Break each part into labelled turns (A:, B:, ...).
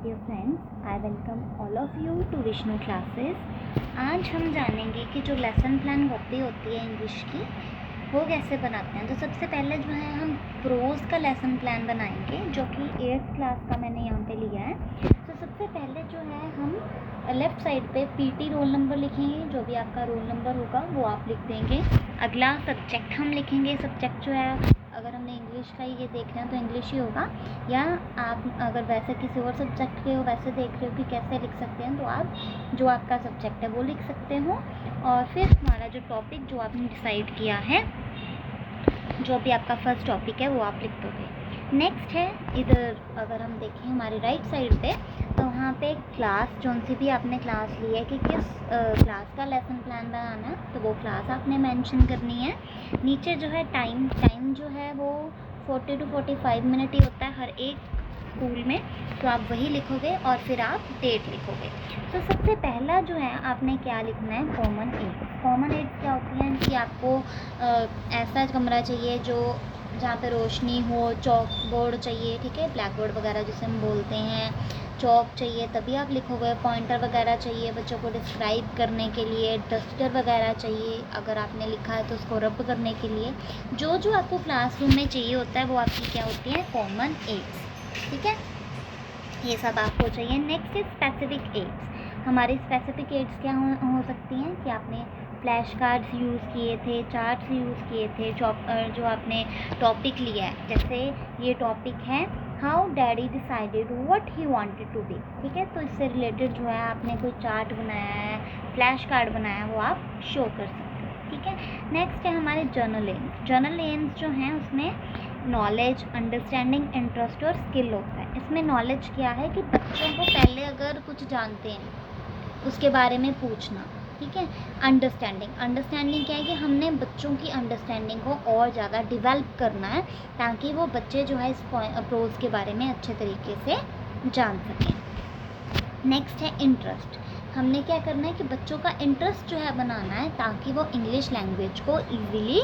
A: dear friends, I welcome all of you to Vishnu classes. आज हम जानेंगे कि जो लेसन प्लान कॉपी होती है इंग्लिश की वो कैसे बनाते हैं। तो सबसे पहले जो है हम प्रोज का लेसन प्लान बनाएंगे, जो कि 8th क्लास का मैंने यहाँ पे लिया है। तो सबसे पहले जो है हम लेफ़्ट साइड पे पीटी रोल नंबर लिखेंगे, जो भी आपका रोल नंबर होगा वो आप लिख देंगे। अगला सब्जेक्ट हम लिखेंगे। सब्जेक्ट जो है, अगर हमने इंग्लिश का ही ये देख रहे हैं तो इंग्लिश ही होगा, या आप अगर वैसे किसी और सब्जेक्ट के हो वैसे देख रहे हो कि कैसे लिख सकते हैं तो आप जो आपका सब्जेक्ट है वो लिख सकते हो। और फिर हमारा जो टॉपिक जो आपने डिसाइड किया है, जो भी आपका फर्स्ट टॉपिक है वो आप लिख दोगे। नेक्स्ट है, इधर अगर हम देखें हमारे राइट साइड पे, तो वहाँ पे क्लास जो सी भी आपने क्लास ली है कि किस क्लास का लेसन प्लान बनाना है, तो वो क्लास आपने मेंशन करनी है। नीचे जो है टाइम जो है वो 40 to 45 मिनट ही होता है हर एक स्कूल में, तो आप वही लिखोगे और फिर आप डेट लिखोगे। तो सबसे पहला जो है आपने क्या लिखना है, कॉमन एड्स। कॉमन एड्स क्या होती हैं कि आपको ऐसा कमरा चाहिए जो जहाँ पे रोशनी हो, चॉक बोर्ड चाहिए, ठीक है, ब्लैक बोर्ड वगैरह जिसे हम बोलते हैं, चॉक चाहिए तभी आप लिखोगे, पॉइंटर वगैरह चाहिए बच्चों को डिस्क्राइब करने के लिए, डस्टर वगैरह चाहिए अगर आपने लिखा है तो उसको रब करने के लिए। जो जो आपको क्लासरूम में चाहिए होता है वो आपकी क्या होती है, कॉमन एड्स, ठीक है, ये सब आपको चाहिए। Next is specific aids. हमारी स्पेसिफिक एड्स क्या हो सकती हैं कि आपने फ्लैश कार्ड्स यूज़ किए थे, चार्ट्स यूज़ किए थे, जो आपने टॉपिक लिया है, जैसे ये टॉपिक है how daddy decided what he wanted to be, ठीक है, तो इससे रिलेटेड जो है आपने कोई चार्ट बनाया है, फ्लैश कार्ड बनाया है, वो आप शो कर सकते हो, ठीक है। नेक्स्ट है हमारे जर्नल एम्स। जर्नल एम्स जो हैं उसमें नॉलेज, अंडरस्टैंडिंग, इंटरेस्ट और स्किल होता है। इसमें नॉलेज क्या है कि बच्चों को पहले अगर कुछ जानते हैं उसके बारे में पूछना, ठीक है। अंडरस्टैंडिंग क्या है कि हमने बच्चों की अंडरस्टैंडिंग को और ज़्यादा डिवेल्प करना है ताकि वो बच्चे जो है इस प्रोज के बारे में अच्छे तरीके से जान सकें। नेक्स्ट है इंटरेस्ट। हमने क्या करना है कि बच्चों का इंटरेस्ट जो है बनाना है ताकि वो इंग्लिश लैंग्वेज को ईज़िली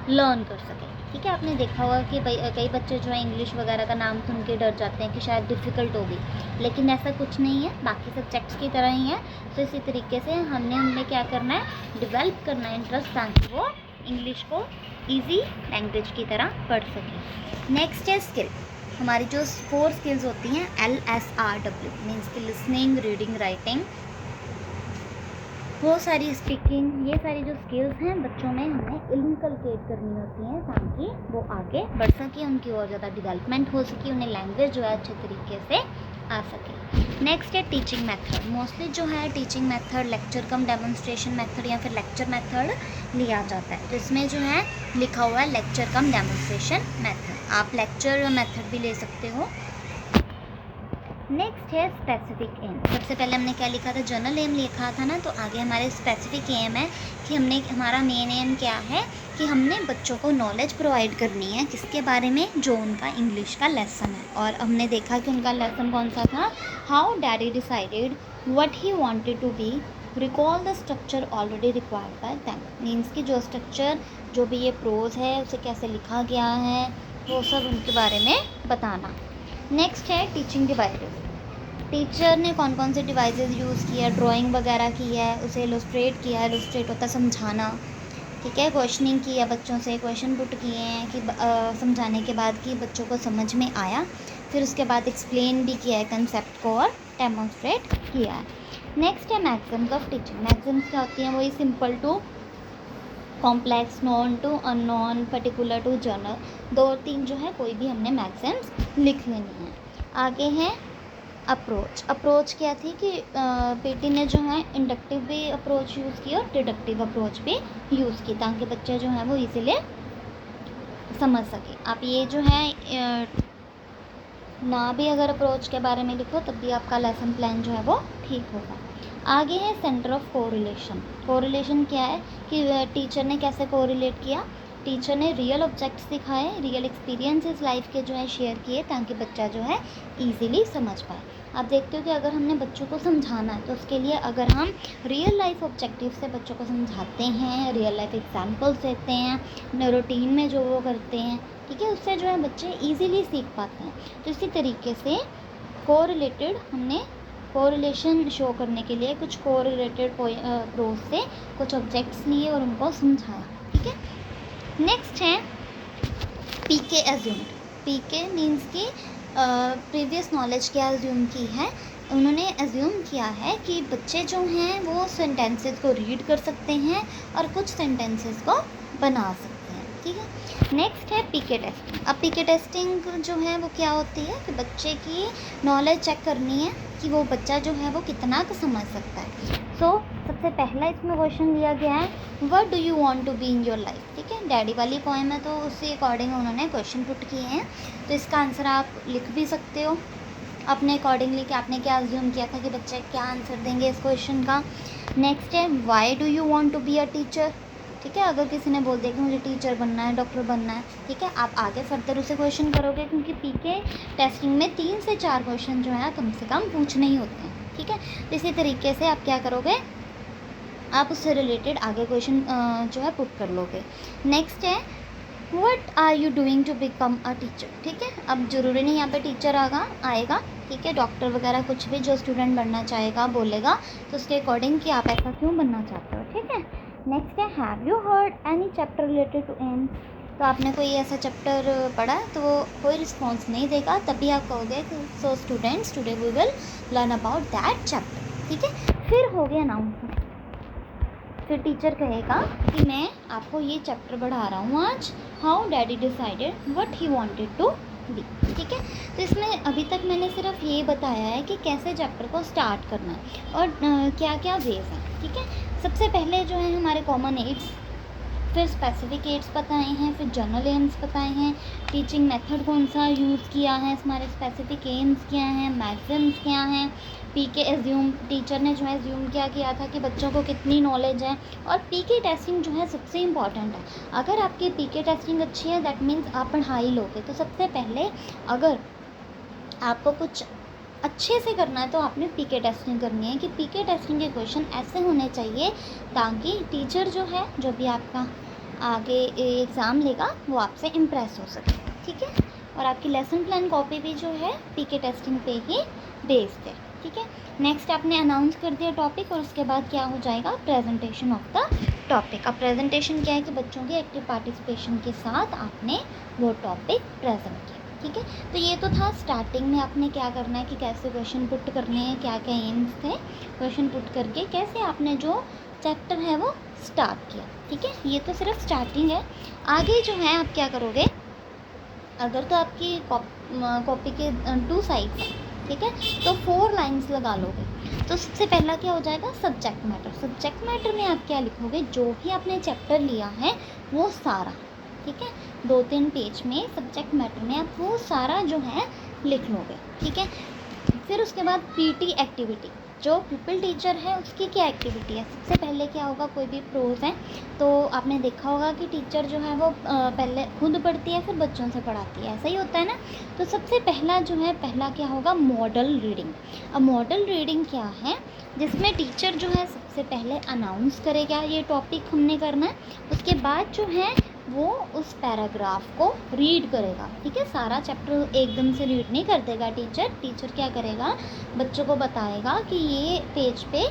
A: लर्न कर सकें, ठीक है। आपने देखा होगा कि कई बच्चे जो है इंग्लिश वगैरह का नाम सुन के डर जाते हैं कि शायद डिफ़िकल्ट होगी, लेकिन ऐसा कुछ नहीं है, बाकी सब्जेक्ट्स की तरह ही है। तो इसी तरीके से हमने उनमें क्या करना है, डिवेल्प करना है इंटरेस्ट, ताकि वो इंग्लिश को ईजी लैंग्वेज की तरह पढ़ सकें। नेक्स्ट है स्किल। हमारी जो 4 स्किल्स होती हैं, LSRW मीन्स की लिसनिंग, रीडिंग, राइटिंग, वो सारी स्पीकिंग, ये सारी जो स्किल्स हैं बच्चों में हमें इनकलकेट करनी होती हैं ताकि वो आगे बढ़ सके, उनकी और ज़्यादा डेवलपमेंट हो सके, उन्हें लैंग्वेज जो है अच्छे तरीके से आ सके। नेक्स्ट है टीचिंग मेथड। मोस्टली जो है टीचिंग मेथड लेक्चर कम डेमोन्स्ट्रेशन मेथड या फिर लेक्चर मेथड लिया जाता है, जिसमें जो है लिखा हुआ है लेक्चर कम डेमोन्स्ट्रेशन मेथड। आप लेक्चर मेथड भी ले सकते हो। नेक्स्ट है स्पेसिफिक एम। सबसे पहले हमने क्या लिखा था, जर्नल एम लिखा था ना, तो आगे हमारे स्पेसिफिक एम है कि हमारा मेन एम क्या है कि हमने बच्चों को नॉलेज प्रोवाइड करनी है किसके बारे में, जो उनका इंग्लिश का लेसन है। और हमने देखा कि उनका लेसन कौन सा था, how daddy decided what he wanted to be, recall the structure already required by them. Means कि जो स्ट्रक्चर, जो भी ये प्रोज है उसे कैसे लिखा गया है, वो सब उनके बारे में बताना। नेक्स्ट है टीचिंग डिवाइसेस। टीचर ने कौन कौन से डिवाइसेस यूज़ किया, ड्राइंग वगैरह की है, उसे इलस्ट्रेट किया है, इलस्ट्रेट होता है समझाना, ठीक है, क्वेश्चनिंग की है, बच्चों से क्वेश्चन पुट किए हैं कि समझाने के बाद कि बच्चों को समझ में आया, फिर उसके बाद एक्सप्लेन भी किया है कंसेप्ट को और डेमोन्स्ट्रेट किया है। नेक्स्ट है मैक्सिम्स ऑफ टीचिंग। मैक्सिम्स क्या होती हैं, वही simple to complex, known to unknown, particular to general, 2-3 जो है कोई भी हमने मैक्सिम्स लिख लेनी है। आगे है अप्रोच। अप्रोच क्या थी कि पीटी ने जो है इंडक्टिव भी अप्रोच यूज़ की और डिडक्टिव अप्रोच भी यूज़ की ताकि बच्चे जो हैं वो इजीली समझ सके। आप ये जो है ना भी अगर अप्रोच के बारे में लिखो तब भी आपका लेसन प्लान जो है वो ठीक होगा। आगे है सेंटर ऑफ कोरिलेशन। कोरिलेशन क्या है कि टीचर ने कैसे कोरिलेट किया, टीचर ने रियल ऑब्जेक्ट्स दिखाए, रियल एक्सपीरियंसेस लाइफ के जो है शेयर किए ताकि बच्चा जो है इजीली समझ पाए। आप देखते हो कि अगर हमने बच्चों को समझाना है तो उसके लिए अगर हम रियल लाइफ ऑब्जेक्टिव से बच्चों को समझाते हैं, रियल लाइफ एग्जांपल्स देते हैं, रूटीन में जो वो करते हैं, ठीक है, उससे जो है बच्चे इजीली सीख पाते हैं। तो इसी तरीके से कोरिलेटेड हमने कोरिलेशन शो करने के लिए कुछ कोरिलेटेड प्रोज से कुछ ऑब्जेक्ट्स लिए और उनको समझाया, ठीक है। नेक्स्ट है पीके एज्यूम्ड। पीके मीन्स कि प्रीवियस नॉलेज क्या एज्यूम की है, उन्होंने एज्यूम किया है कि बच्चे जो हैं वो सेंटेंसेस को रीड कर सकते हैं और कुछ सेंटेंसेस को बना सकते हैं, ठीक है। नेक्स्ट है पीके टेस्टिंग। अब पीके टेस्टिंग जो है वो क्या होती है कि बच्चे की नॉलेज चेक करनी है कि वो बच्चा जो है वो कितना का समझ सकता है। सबसे पहला इसमें क्वेश्चन लिया गया है, what do you want to be in your life, ठीक है। डैडी वाली पोएम है तो उसके अकॉर्डिंग उन्होंने क्वेश्चन पुट किए हैं, तो इसका आंसर आप लिख भी सकते हो अपने अकॉर्डिंगली कि आपने क्या अज्यूम किया था कि बच्चे क्या आंसर देंगे इस क्वेश्चन का। नेक्स्ट है why do you want to be a teacher, ठीक है। अगर किसी ने बोल दिया कि मुझे टीचर बनना है, डॉक्टर बनना है, ठीक है, आप आगे फर्दर उसे क्वेश्चन करोगे, क्योंकि पीके टेस्टिंग में 3 से 4 क्वेश्चन जो है कम से कम पूछने ही होते हैं, ठीक है। इसी तरीके से आप क्या करोगे, आप उससे रिलेटेड आगे क्वेश्चन जो है पुट कर लोगे। नेक्स्ट है what are you doing to become a teacher, ठीक है। अब ज़रूरी नहीं यहाँ पे टीचर आएगा, ठीक है, डॉक्टर वगैरह कुछ भी जो स्टूडेंट बनना चाहेगा बोलेगा तो उसके अकॉर्डिंग कि आप ऐसा क्यों बनना चाहते हो, ठीक है। नेक्स्ट है have you heard any chapter related to aims, तो आपने कोई ऐसा चैप्टर पढ़ा है तो वो कोई रिस्पॉन्स नहीं देगा, तभी आप कहोगे so students today we will learn about that chapter, ठीक है। फिर हो गया अनाउंसमेंट, फिर टीचर कहेगा कि मैं आपको ये चैप्टर पढ़ा रहा हूँ आज, how daddy decided what he wanted to be, ठीक है। तो इसमें अभी तक मैंने सिर्फ ये बताया है कि कैसे चैप्टर को स्टार्ट करना है और क्या क्या वेज हैं, ठीक है। सबसे पहले जो है हमारे कॉमन एड्स, फिर स्पेसिफिक एड्स बताए हैं, फिर जनरल एम्स बताए हैं, टीचिंग मेथड कौन सा यूज़ किया है, हमारे स्पेसिफिक एम्स क्या हैं, मैक्सिम्स क्या हैं, पीके एज्यूम, टीचर ने जो है एज्यूम क्या किया था कि बच्चों को कितनी नॉलेज है, और पीके टेस्टिंग जो है सबसे इम्पॉर्टेंट है। अगर आपकी पीके टेस्टिंग अच्छी है दैट मीन्स आप पढ़ाई लोगे। तो सबसे पहले अगर आपको कुछ अच्छे से करना है तो आपने पीके टेस्टिंग करनी है कि पीके टेस्टिंग के क्वेश्चन ऐसे होने चाहिए ताकि टीचर जो है जो भी आपका आगे एग्ज़ाम लेगा वो आपसे इम्प्रेस हो सके, ठीक है। और आपकी लेसन प्लान कॉपी भी जो है पीके टेस्टिंग पे ही बेस्ड है, ठीक है। नेक्स्ट आपने अनाउंस कर दिया टॉपिक और उसके बाद क्या हो जाएगा, प्रेजेंटेशन ऑफ द टॉपिक। अब प्रेजेंटेशन क्या है कि बच्चों के एक्टिव पार्टिसिपेशन के साथ आपने वो टॉपिक प्रेजेंट किया, ठीक है। तो ये तो था स्टार्टिंग में आपने क्या करना है कि कैसे क्वेश्चन पुट करने हैं, क्या क्या एम्स थे, क्वेश्चन पुट करके कैसे आपने जो चैप्टर है वो स्टार्ट किया, ठीक है। ये तो सिर्फ स्टार्टिंग है। आगे जो है आप क्या करोगे, अगर तो आपकी कॉपी के 2 साइड्स हैं, ठीक है, तो 4 लाइन्स लगा लोगे। तो सबसे पहला क्या हो जाएगा, सब्जेक्ट मैटर। सब्जेक्ट मैटर में आप क्या लिखोगे, जो भी आपने चैप्टर लिया है वो सारा, ठीक है। 2-3 पेज में सब्जेक्ट मैटर में आप वो सारा जो है लिख लोगे, ठीक है। फिर उसके बाद पीटी एक्टिविटी, जो पिपल टीचर है उसकी क्या एक्टिविटी है। सबसे पहले क्या होगा, कोई भी प्रोज है तो आपने देखा होगा कि टीचर जो है वो पहले खुद पढ़ती है फिर बच्चों से पढ़ाती है, ऐसा ही होता है ना। तो सबसे पहला जो है, पहला क्या होगा, मॉडल रीडिंग। अब मॉडल रीडिंग क्या है, जिसमें टीचर जो है सबसे पहले अनाउंस करेगा ये टॉपिक हमने करना है, उसके बाद जो है वो उस पैराग्राफ को रीड करेगा, ठीक है। सारा चैप्टर एकदम से रीड नहीं कर देगा टीचर क्या करेगा, बच्चों को बताएगा कि ये पेज पे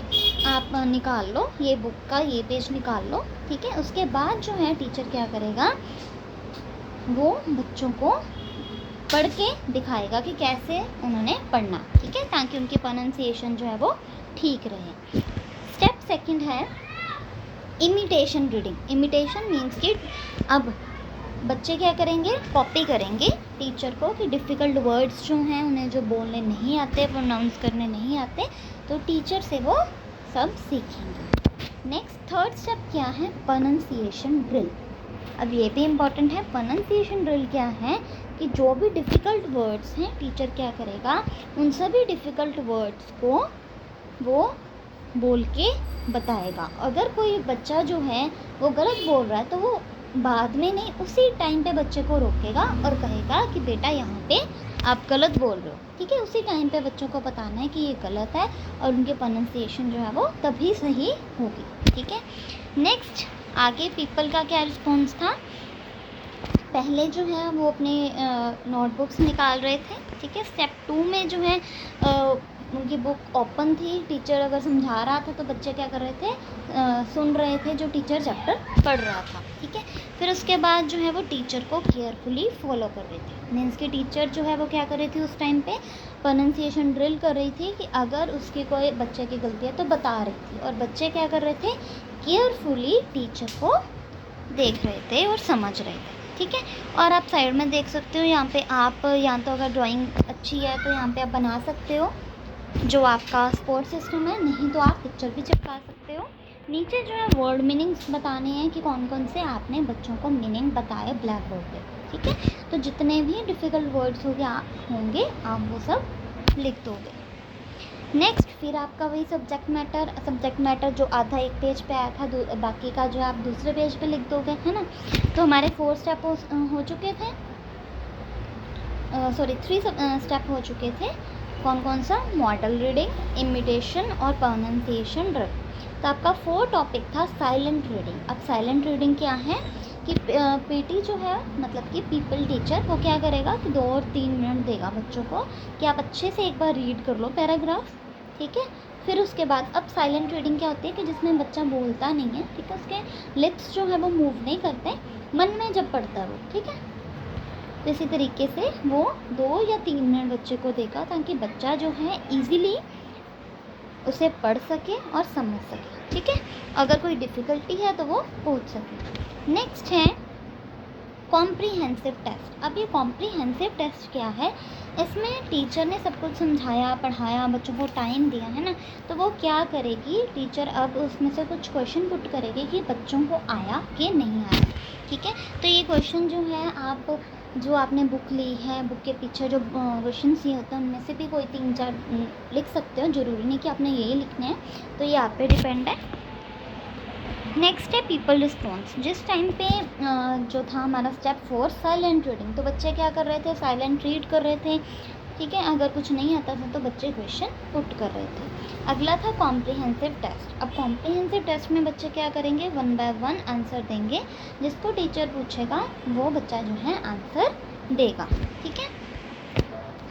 A: आप निकाल लो, ये बुक का ये पेज निकाल लो, ठीक है। उसके बाद जो है टीचर क्या करेगा, वो बच्चों को पढ़ के दिखाएगा कि कैसे उन्होंने पढ़ना, ठीक है, ताकि उनकी प्रोनाउंसिएशन जो है वो ठीक रहे। स्टेप सेकंड है इमिटेशन रीडिंग। इमिटेशन मीन्स कि अब बच्चे क्या करेंगे, कॉपी करेंगे टीचर को कि डिफ़िकल्ट वर्ड्स जो हैं उन्हें जो बोलने नहीं आते, प्रोनाउंस करने नहीं आते, तो टीचर से वो सब सीखेंगे। नेक्स्ट थर्ड स्टेप क्या है, प्रोनाउंसिएशन ड्रिल। अब ये भी इम्पॉर्टेंट है। प्रोनाउंसिएशन ड्रिल क्या है कि जो भी डिफ़िकल्ट वर्ड्स हैं टीचर क्या करेगा, उन सभी डिफ़िकल्ट वर्ड्स को वो बोल के बताएगा। अगर कोई बच्चा जो है वो गलत बोल रहा है तो वो बाद में नहीं, उसी टाइम पे बच्चे को रोकेगा और कहेगा कि बेटा यहाँ पे आप गलत बोल रहे हो, ठीक है। उसी टाइम पे बच्चों को बताना है कि ये गलत है और उनके प्रोनाउंसिएशन जो है वो तभी सही होगी, ठीक है। नेक्स्ट आगे पीपल का क्या रिस्पॉन्स था, पहले जो है वो अपने नोटबुक्स निकाल रहे थे, ठीक है। स्टेप 2 में जो है उनकी बुक ओपन थी, टीचर अगर समझा रहा था तो बच्चे क्या कर रहे थे, सुन रहे थे जो टीचर चैप्टर पढ़ रहा था, ठीक है। फिर उसके बाद जो है वो टीचर को केयरफुली फॉलो कर रहे थे। मीन्स कि टीचर जो है वो क्या कर रही थी उस टाइम पे, प्रोनाउंसिएशन ड्रिल कर रही थी कि अगर उसकी कोई बच्चे की गलती है तो बता रही थी, और बच्चे क्या कर रहे थे, केयरफुली टीचर को देख रहे थे और समझ रहे थे, ठीक है। और आप साइड में देख सकते हो, यहाँ पे आप या तो अगर ड्राइंग अच्छी है तो यहाँ पे आप बना सकते हो जो आपका सपोर्ट सिस्टम है, नहीं तो आप पिक्चर भी चिपका सकते हो। नीचे जो है वर्ड मीनिंग्स बताने हैं कि कौन कौन से आपने बच्चों को मीनिंग बताए ब्लैक बोर्ड पे, ठीक है। तो जितने भी डिफ़िकल्ट वर्ड्स होंगे आप वो सब लिख दोगे। नेक्स्ट फिर आपका वही सब्जेक्ट मैटर जो आधा एक पेज पे आया था, बाकी का जो आप दूसरे पेज पे लिख दोगे, है ना। तो हमारे 4 स्टेप हो चुके थे, 3 स्टेप हो चुके थे। कौन कौन सा, मॉडल रीडिंग, इमिटेशन और प्रोनाउंसिएशन ड्रिल। तो आपका 4 टॉपिक था साइलेंट रीडिंग। अब साइलेंट रीडिंग क्या है कि पीटी जो है मतलब कि पीपल टीचर, वो क्या करेगा कि 2 और 3 मिनट देगा बच्चों को कि आप अच्छे से एक बार रीड कर लो पैराग्राफ, ठीक है। फिर उसके बाद अब साइलेंट रीडिंग क्या होती है कि जिसमें बच्चा बोलता नहीं है, ठीक है, उसके लिप्स जो है वो मूव नहीं करते, मन में जब पढ़ता है वो, ठीक है। तो इसी तरीके से वो 2 या 3 मिनट बच्चे को देगा ताकि बच्चा जो है ईज़िली उसे पढ़ सके और समझ सके, ठीक है। अगर कोई डिफ़िकल्टी है तो वो पूछ सके। नेक्स्ट है कॉम्प्रीहेंसिव टेस्ट। अब ये कॉम्प्रीहेंसिव टेस्ट क्या है, इसमें टीचर ने सब कुछ समझाया, पढ़ाया, बच्चों को टाइम दिया, है ना। तो वो क्या करेगी टीचर, अब उसमें से कुछ क्वेश्चन पुट करेगी कि बच्चों को आया कि नहीं आया, ठीक है। तो ये क्वेश्चन जो है आप जो आपने बुक ली है, बुक के पीछे जो क्वेश्चन ये होते हैं उनमें से भी कोई 3-4 लिख सकते हो, ज़रूरी नहीं कि आपने यही लिखने हैं, तो ये आप पे डिपेंड है। नेक्स्ट है पीपल रिस्पॉन्स। जिस टाइम पे जो था हमारा स्टेप 4 साइलेंट रीडिंग, तो बच्चे क्या कर रहे थे, साइलेंट रीड कर रहे थे, ठीक है। अगर कुछ नहीं आता था तो बच्चे क्वेश्चन पुट कर रहे थे। अगला था कॉम्प्रिहेंसिव टेस्ट। अब कॉम्प्रिहेंसिव टेस्ट में बच्चे क्या करेंगे, 1 बाय 1 आंसर देंगे, जिसको टीचर पूछेगा वो बच्चा जो है आंसर देगा, ठीक है,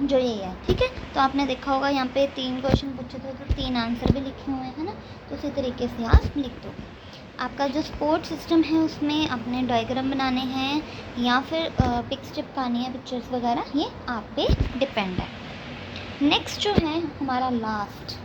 A: जो ये है, ठीक है। तो आपने देखा होगा यहाँ पे 3 क्वेश्चन पूछे थे तो 3 आंसर भी लिखे हुए हैं ना, तो उसी तरीके से आप लिख दोगे। आपका जो सपोर्ट सिस्टम है उसमें अपने डायग्राम बनाने हैं या फिर पिक्स चिपकानी है, पिक्चर्स वगैरह, ये आप पे डिपेंड है। नेक्स्ट जो है हमारा लास्ट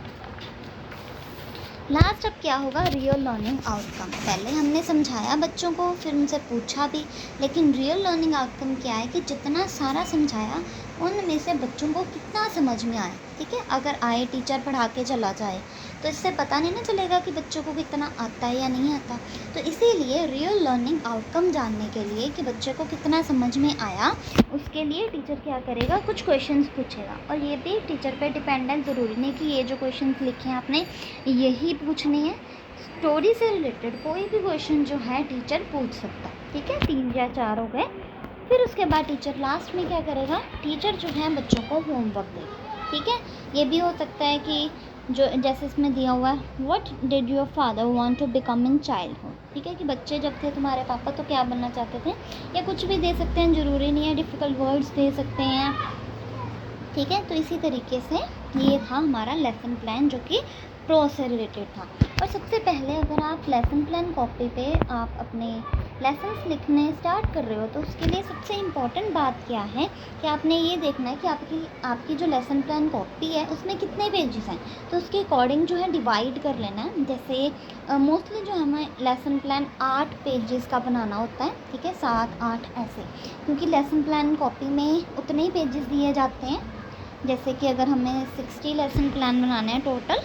A: अब क्या होगा, रियल लर्निंग आउटकम। पहले हमने समझाया बच्चों को, फिर उनसे पूछा भी, लेकिन रियल लर्निंग आउटकम क्या है कि जितना सारा समझाया उनमें से बच्चों को कितना समझ में आए, ठीक है। अगर आए टीचर पढ़ा के चला जाए तो इससे पता नहीं ना चलेगा कि बच्चों को कितना आता है या नहीं आता। तो इसीलिए रियल लर्निंग आउटकम जानने के लिए कि बच्चे को कितना समझ में आया, उसके लिए टीचर क्या करेगा, कुछ क्वेश्चंस पूछेगा, और ये भी टीचर पे डिपेंड है। ज़रूरी नहीं कि ये जो क्वेश्चंस लिखे हैं आपने यही पूछने हैं, स्टोरी से रिलेटेड कोई भी क्वेश्चन जो है टीचर पूछ सकता है, ठीक है। 3 या 4 हो गए। फिर उसके बाद टीचर लास्ट में क्या करेगा, टीचर जो है बच्चों को होमवर्क देगा, ठीक है। ये भी हो सकता है कि जो जैसे इसमें दिया हुआ है, what did your father want to become in childhood, ठीक है, कि बच्चे जब थे तुम्हारे पापा तो क्या बनना चाहते थे, या कुछ भी दे सकते हैं, ज़रूरी नहीं है, डिफ़िकल्ट वर्ड्स दे सकते हैं, ठीक है। तो इसी तरीके से ये था हमारा लेसन प्लान जो कि प्रो से रिलेटेड था। और सबसे पहले अगर आप लेसन प्लान कॉपी पे आप अपने लेसन्स लिखने स्टार्ट कर रहे हो तो उसके लिए सबसे इम्पॉर्टेंट बात क्या है कि आपने ये देखना है कि आपकी जो लेसन प्लान कॉपी है उसमें कितने पेजेस हैं, तो उसके अकॉर्डिंग जो है डिवाइड कर लेना है। जैसे मोस्टली जो हमें लेसन प्लान 8 पेजेस का बनाना होता है, ठीक है, 7-8 ऐसे, क्योंकि लेसन प्लान कॉपी में उतने ही पेजेस दिए जाते हैं। जैसे कि अगर हमें 60 लेसन प्लान बनाने हैं टोटल,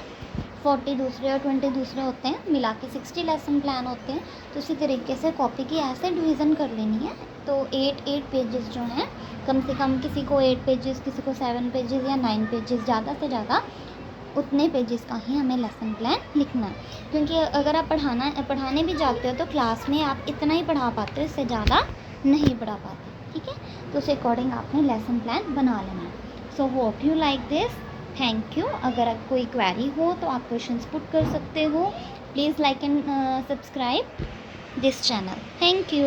A: 40 दूसरे और 20 दूसरे होते हैं, मिला के 60 लेसन प्लान होते हैं। तो इसी तरीके से कॉपी की ऐसे डिवीज़न कर लेनी है। तो 8 पेजेस जो हैं, कम से कम किसी को 8 पेजेस, किसी को 7 पेजेस या 9 पेजेस, ज़्यादा से ज़्यादा उतने पेजेस का ही हमें लेसन प्लान लिखना है। क्योंकि अगर आप पढ़ाने भी जाते हो तो क्लास में आप इतना ही पढ़ा पाते हो, इससे ज़्यादा नहीं पढ़ा पाते, ठीक है। तो उस अकॉर्डिंग आपने लेसन प्लान बना लेना है। So hope you like this, thank you. अगर आप कोई क्वेरी हो तो आप क्वेश्चंस पुट कर सकते हो। Please like and subscribe this channel. Thank you.